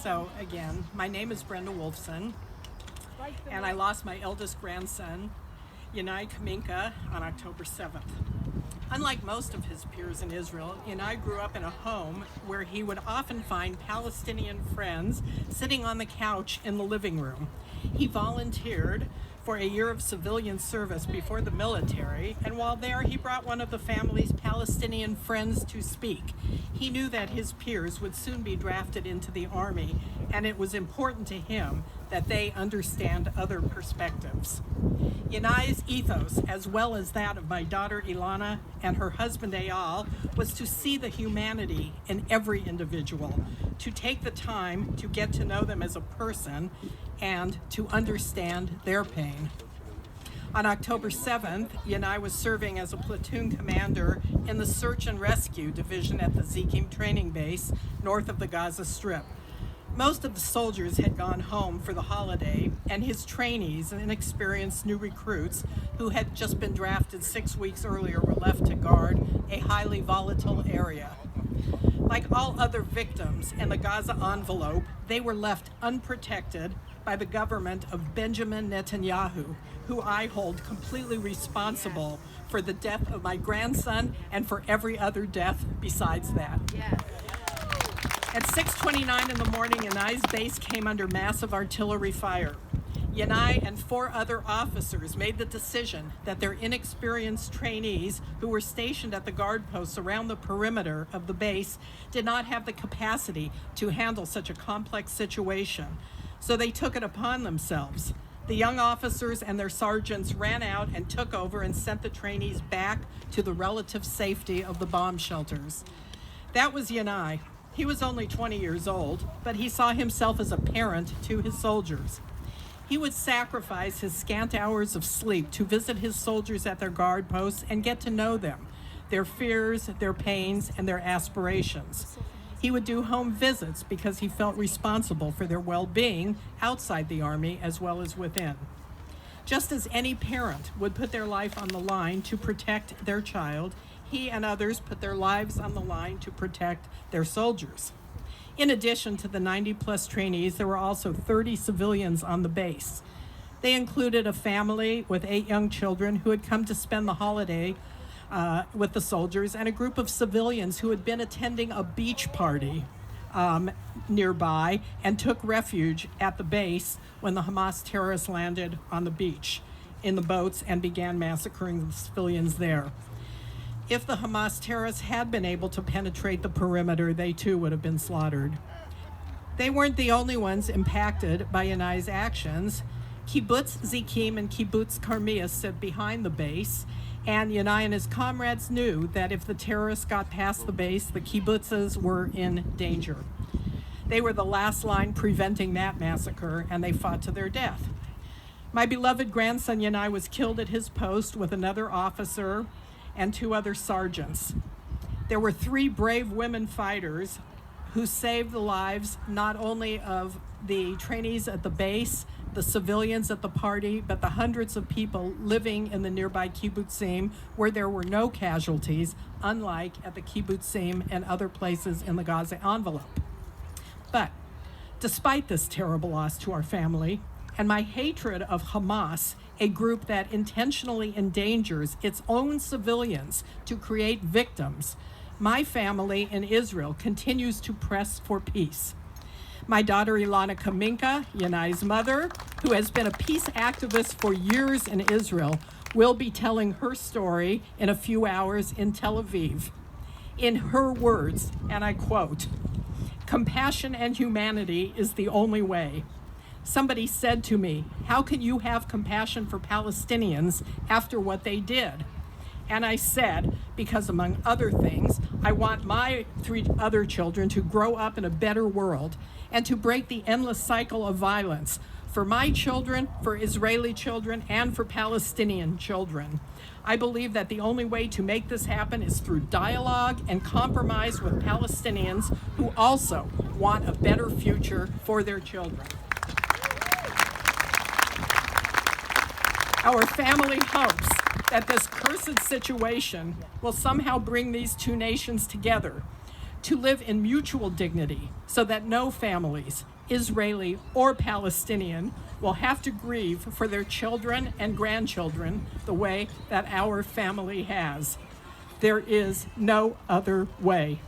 So again, my name is Brenda Wolfson, and I lost my eldest grandson, Yanai Kaminka, on October 7th. Unlike most of his peers in Israel, Yanai grew up in a home where he would often find Palestinian friends sitting on the couch in the living room. He volunteered for a year of civilian service before the military, and while there he brought one of the family's Palestinian friends to speak. He knew that his peers would soon be drafted into the army, and it was important to him that they understand other perspectives. Yanai's ethos, as well as that of my daughter Ilana and her husband Eyal, was to see the humanity in every individual, to take the time to get to know them as a person and to understand their pain. On October 7th, Yanai was serving as a platoon commander in the Search and Rescue Division at the Zikim training base north of the Gaza Strip. Most of the soldiers had gone home for the holiday, and his trainees and inexperienced new recruits who had just been drafted 6 weeks earlier were left to guard a highly volatile area. Like all other victims in the Gaza envelope, they were left unprotected by the government of Benjamin Netanyahu, who I hold completely responsible for the death of my grandson and for every other death besides that. At 6:29 in the morning, Yanai's base came under massive artillery fire. Yanai and 4 other officers made the decision that their inexperienced trainees who were stationed at the guard posts around the perimeter of the base did not have the capacity to handle such a complex situation. So they took it upon themselves. The young officers and their sergeants ran out and took over and sent the trainees back to the relative safety of the bomb shelters. That was Yanai. He was only 20 years old, but he saw himself as a parent to his soldiers. He would sacrifice his scant hours of sleep to visit his soldiers at their guard posts and get to know them, their fears, their pains, and their aspirations. He would do home visits because he felt responsible for their well-being outside the Army as well as within. Just as any parent would put their life on the line to protect their child, he and others put their lives on the line to protect their soldiers. In addition to the 90-plus trainees, there were also 30 civilians on the base. They included a family with 8 young children who had come to spend the holiday with the soldiers, and a group of civilians who had been attending a beach party nearby and took refuge at the base when the Hamas terrorists landed on the beach in the boats and began massacring the civilians there. If the Hamas terrorists had been able to penetrate the perimeter, they too would have been slaughtered. They weren't the only ones impacted by Yanai's actions. Kibbutz Zikim and Kibbutz Karmia sit behind the base, and Yanai and his comrades knew that if the terrorists got past the base, the kibbutzes were in danger. They were the last line preventing that massacre, and they fought to their death. My beloved grandson Yanai was killed at his post with another officer and 2 other sergeants. There were 3 brave women fighters who saved the lives not only of the trainees at the base, the civilians at the party, but the hundreds of people living in the nearby kibbutzim where there were no casualties, unlike at the kibbutzim and other places in the Gaza envelope. But despite this terrible loss to our family and my hatred of Hamas, a group that intentionally endangers its own civilians to create victims, my family in Israel continues to press for peace. My daughter Ilana Kaminka, Yanai's mother, who has been a peace activist for years in Israel, will be telling her story in a few hours in Tel Aviv. In her words, and I quote, "Compassion and humanity is the only way. Somebody said to me, 'How can you have compassion for Palestinians after what they did?' And I said, because among other things, I want my 3 other children to grow up in a better world and to break the endless cycle of violence for my children, for Israeli children, and for Palestinian children. I believe that the only way to make this happen is through dialogue and compromise with Palestinians who also want a better future for their children." Our family hopes that this cursed situation will somehow bring these 2 nations together, to live in mutual dignity so that no families, Israeli or Palestinian, will have to grieve for their children and grandchildren the way that our family has. There is no other way.